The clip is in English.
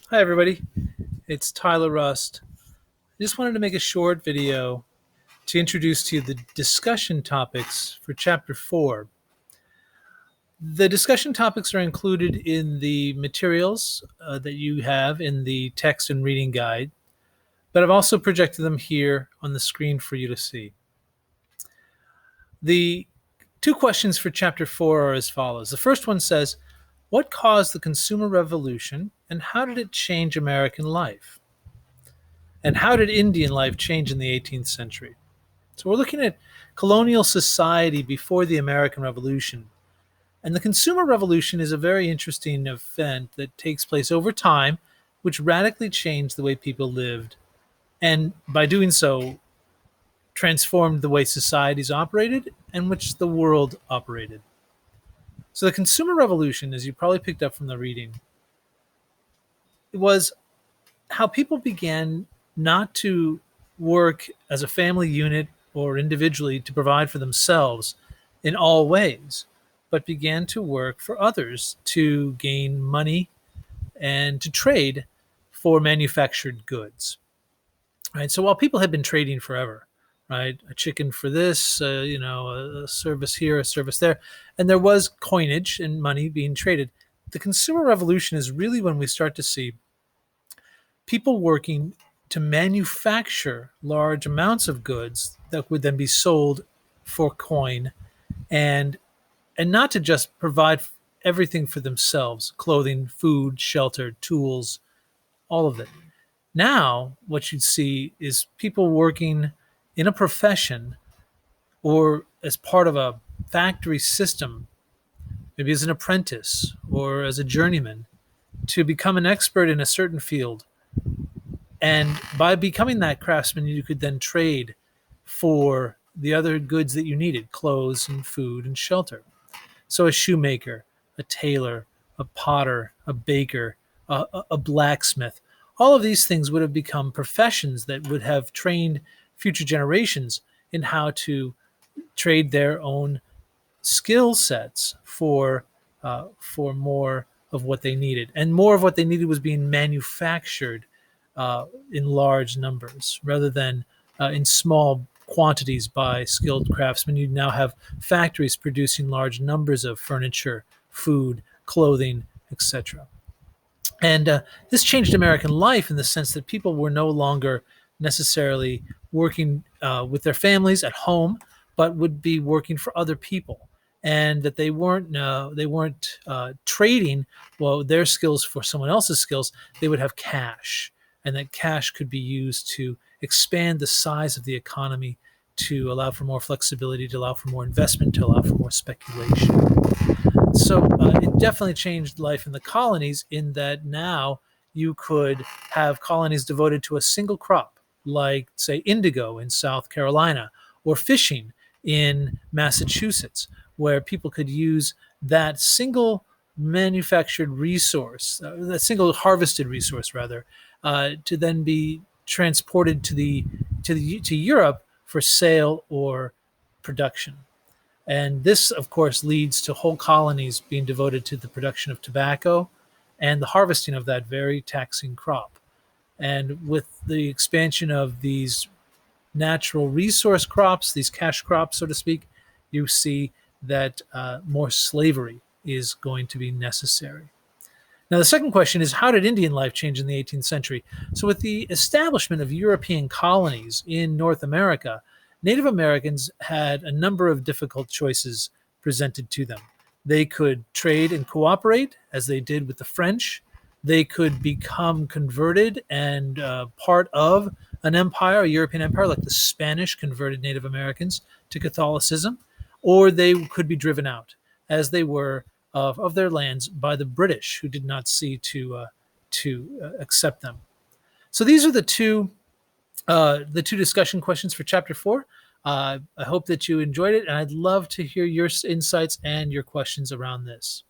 Hi, everybody. It's Tyler Rust. I just wanted to make a short video to introduce to you the discussion topics for Chapter 4. The discussion topics are included in the materials that you have in the text and reading guide, but I've also projected them here on the screen for you to see. The two questions for Chapter 4 are as follows. The first one says, what caused the Consumer Revolution and how did it change American life? And how did Indian life change in the 18th century? So we're looking at colonial society before the American Revolution. And the Consumer Revolution is a very interesting event that takes place over time, which radically changed the way people lived. And by doing so, transformed the way societies operated and which the world operated. So the Consumer Revolution, as you probably picked up from the reading, was how people began not to work as a family unit or individually to provide for themselves in all ways, but began to work for others to gain money and to trade for manufactured goods. Right. So while people had been trading forever, right, a chicken for this, a service here, a service there, and there was coinage and money being traded. The Consumer Revolution is really when we start to see people working to manufacture large amounts of goods that would then be sold for coin and not to just provide everything for themselves, clothing, food, shelter, tools, all of it. Now what you'd see is people working in a profession or as part of a factory system, maybe as an apprentice or as a journeyman, to become an expert in a certain field. And by becoming that craftsman, you could then trade for the other goods that you needed, clothes and food and shelter. So a shoemaker, a tailor, a potter, a baker, a blacksmith, all of these things would have become professions that would have trained future generations in how to trade their own skill sets for more of what they needed, and more of what they needed was being manufactured in large numbers rather than in small quantities by skilled craftsmen. You now have factories producing large numbers of furniture, food, clothing, etc. And this changed American life in the sense that people were no longer necessarily working with their families at home, but would be working for other people, and that they weren't trading their skills for someone else's skills. They would have cash, and that cash could be used to expand the size of the economy, to allow for more flexibility, to allow for more investment, to allow for more speculation. So it definitely changed life in the colonies in that now you could have colonies devoted to a single crop, like, say, indigo in South Carolina, or fishing in Massachusetts, where people could use that single manufactured resource, that single harvested resource, rather, to then be transported to Europe for sale or production. And this, of course, leads to whole colonies being devoted to the production of tobacco and the harvesting of that very taxing crop. And with the expansion of these natural resource crops, these cash crops, so to speak, you see that more slavery is going to be necessary. Now, the second question is, how did Indian life change in the 18th century? So with the establishment of European colonies in North America, Native Americans had a number of difficult choices presented to them. They could trade and cooperate, as they did with the French. They could become converted and part of an empire, a European empire, like the Spanish converted Native Americans to Catholicism, or they could be driven out, as they were of their lands by the British, who did not see to accept them. So these are the two discussion questions for Chapter 4. I hope that you enjoyed it, and I'd love to hear your insights and your questions around this.